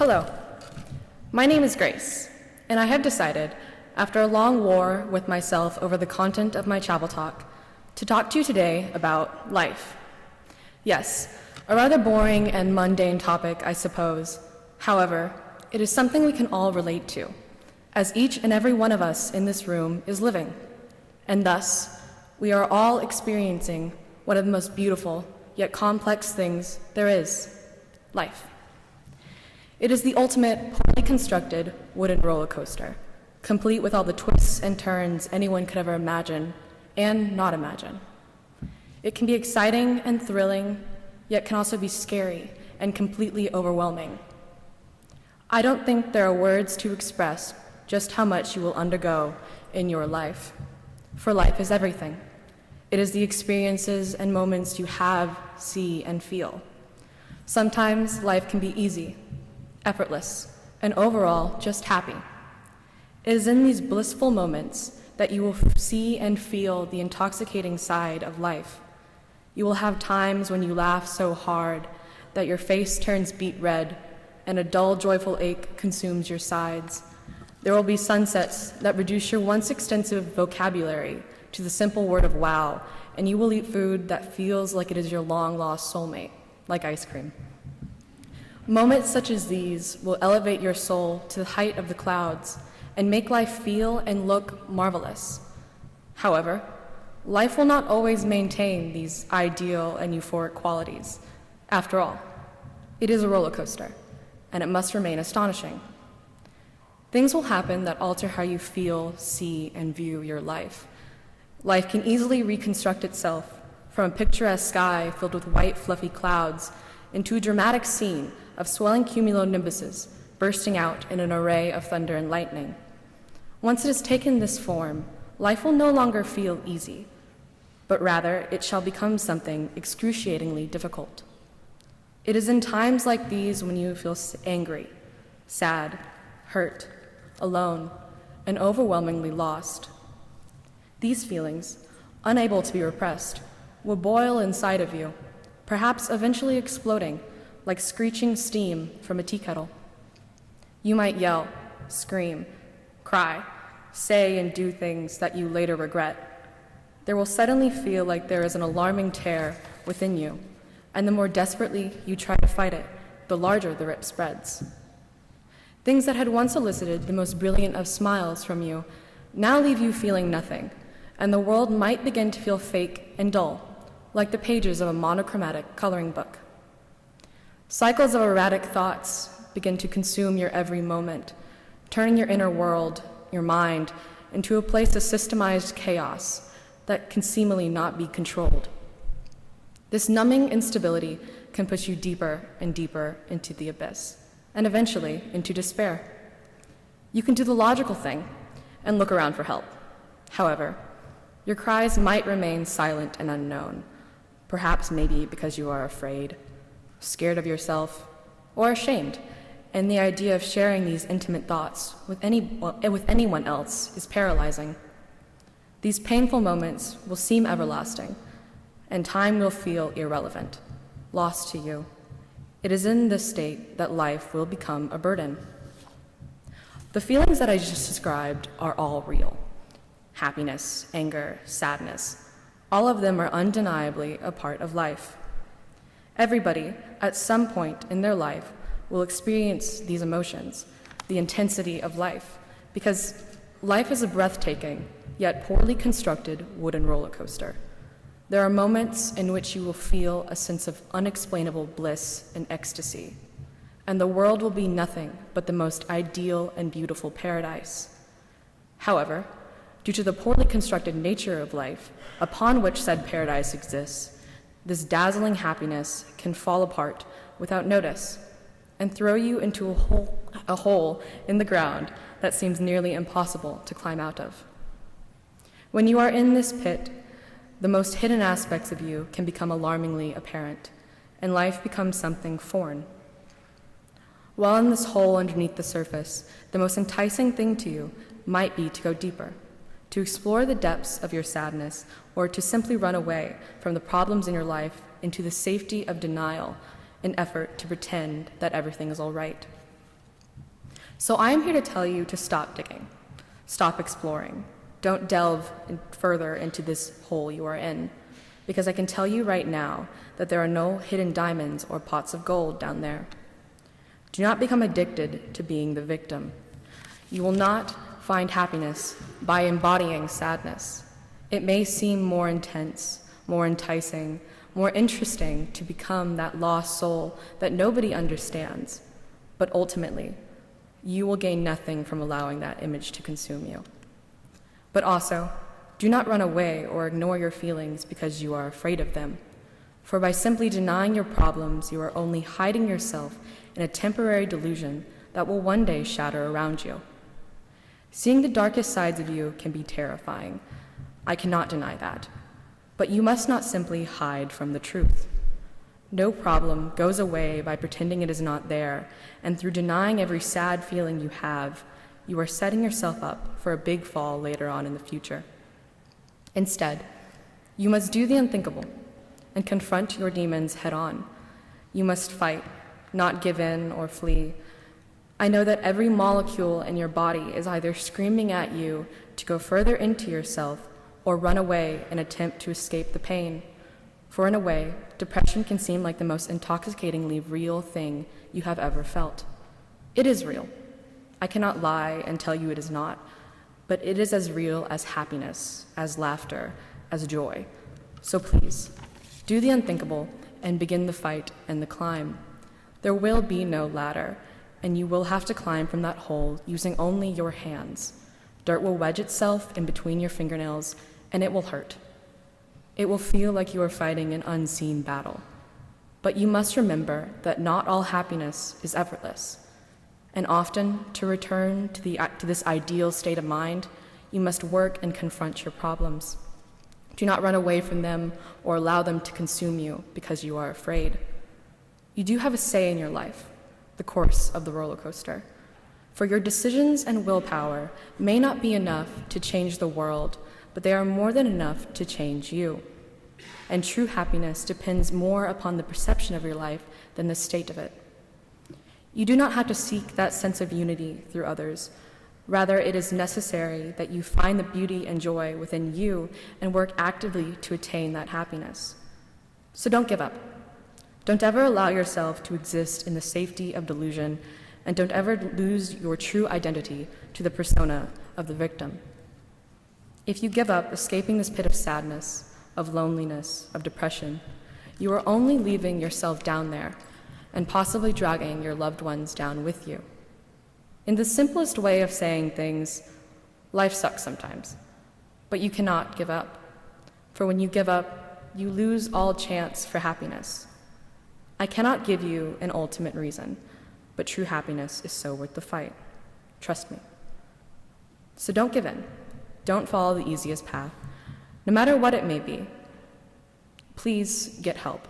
Hello, my name is Grace, and I have decided, after a long war with myself over the content of my chapel talk, to talk to you today about life. Yes, a rather boring and mundane topic, I suppose. However, it is something we can all relate to, as each and every one of us in this room is living, and thus, we are all experiencing one of the most beautiful yet complex things there is, life. It is the ultimate, poorly constructed wooden roller coaster, complete with all the twists and turns anyone could ever imagine and not imagine. It can be exciting and thrilling, yet can also be scary and completely overwhelming. I don't think there are words to express just how much you will undergo in your life, for life is everything. It is the experiences and moments you have, see, and feel. Sometimes life can be easy, effortless, and overall just happy. It is in these blissful moments that you will see and feel the intoxicating side of life. You will have times when you laugh so hard that your face turns beet red and a dull, joyful ache consumes your sides. There will be sunsets that reduce your once extensive vocabulary to the simple word of wow, and you will eat food that feels like it is your long-lost soulmate, like ice cream. Moments such as these will elevate your soul to the height of the clouds and make life feel and look marvelous. However, life will not always maintain these ideal and euphoric qualities. After all, it is a roller coaster, and it must remain astonishing. Things will happen that alter how you feel, see, and view your life. Life can easily reconstruct itself from a picturesque sky filled with white, fluffy clouds into a dramatic scene of swelling cumulonimbuses bursting out in an array of thunder and lightning. Once it has taken this form, life will no longer feel easy, but rather it shall become something excruciatingly difficult. It is in times like these when you feel angry, sad, hurt, alone, and overwhelmingly lost. These feelings, unable to be repressed, will boil inside of you, perhaps eventually exploding like screeching steam from a tea kettle. You might yell, scream, cry, say and do things that you later regret. There will suddenly feel like there is an alarming tear within you, and the more desperately you try to fight it, the larger the rip spreads. Things that had once elicited the most brilliant of smiles from you now leave you feeling nothing, and the world might begin to feel fake and dull, like the pages of a monochromatic coloring book. Cycles of erratic thoughts begin to consume your every moment, turning your inner world, your mind, into a place of systemized chaos that can seemingly not be controlled. This numbing instability can push you deeper and deeper into the abyss, and eventually into despair. You can do the logical thing and look around for help. However, your cries might remain silent and unknown, perhaps maybe because you are afraid, scared of yourself, or ashamed, and the idea of sharing these intimate thoughts with anyone else is paralyzing. These painful moments will seem everlasting, and time will feel irrelevant, lost to you. It is in this state that life will become a burden. The feelings that I just described are all real. Happiness, anger, sadness, all of them are undeniably a part of life. Everybody, at some point in their life, will experience these emotions, the intensity of life, because life is a breathtaking, yet poorly constructed wooden roller coaster. There are moments in which you will feel a sense of unexplainable bliss and ecstasy, and the world will be nothing but the most ideal and beautiful paradise. However, due to the poorly constructed nature of life, upon which said paradise exists, this dazzling happiness can fall apart without notice and throw you into a hole in the ground that seems nearly impossible to climb out of. When you are in this pit, the most hidden aspects of you can become alarmingly apparent, and life becomes something foreign. While in this hole underneath the surface, the most enticing thing to you might be to go deeper, to explore the depths of your sadness, or to simply run away from the problems in your life into the safety of denial in effort to pretend that everything is all right. So I am here to tell you to stop digging, stop exploring. Don't delve further into this hole you are in, because I can tell you right now that there are no hidden diamonds or pots of gold down there. Do not become addicted to being the victim. You will not find happiness by embodying sadness. It may seem more intense, more enticing, more interesting to become that lost soul that nobody understands, but ultimately, you will gain nothing from allowing that image to consume you. But also, do not run away or ignore your feelings because you are afraid of them. For by simply denying your problems, you are only hiding yourself in a temporary delusion that will one day shatter around you. Seeing the darkest sides of you can be terrifying. I cannot deny that. But you must not simply hide from the truth. No problem goes away by pretending it is not there, and through denying every sad feeling you have, you are setting yourself up for a big fall later on in the future. Instead, you must do the unthinkable and confront your demons head on. You must fight, not give in or flee. I know that every molecule in your body is either screaming at you to go further into yourself or run away and attempt to escape the pain. For in a way, depression can seem like the most intoxicatingly real thing you have ever felt. It is real. I cannot lie and tell you it is not, but it is as real as happiness, as laughter, as joy. So please, do the unthinkable and begin the fight and the climb. There will be no ladder, and you will have to climb from that hole using only your hands. Dirt will wedge itself in between your fingernails, and it will hurt. It will feel like you are fighting an unseen battle. But you must remember that not all happiness is effortless. And often, to return to this ideal state of mind, you must work and confront your problems. Do not run away from them or allow them to consume you because you are afraid. You do have a say in your life, the course of the roller coaster. For your decisions and willpower may not be enough to change the world, but they are more than enough to change you. And true happiness depends more upon the perception of your life than the state of it. You do not have to seek that sense of unity through others. Rather, it is necessary that you find the beauty and joy within you and work actively to attain that happiness. So don't give up. Don't ever allow yourself to exist in the safety of delusion, and don't ever lose your true identity to the persona of the victim. If you give up escaping this pit of sadness, of loneliness, of depression, you are only leaving yourself down there and possibly dragging your loved ones down with you. In the simplest way of saying things, life sucks sometimes, but you cannot give up. For when you give up, you lose all chance for happiness. I cannot give you an ultimate reason, but true happiness is so worth the fight. Trust me. So don't give in. Don't follow the easiest path, no matter what it may be. Please get help,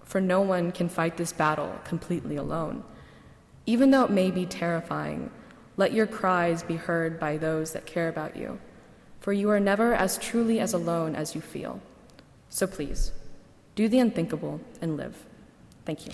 for no one can fight this battle completely alone. Even though it may be terrifying, let your cries be heard by those that care about you, for you are never as truly as alone as you feel. So please, do the unthinkable and live. Thank you.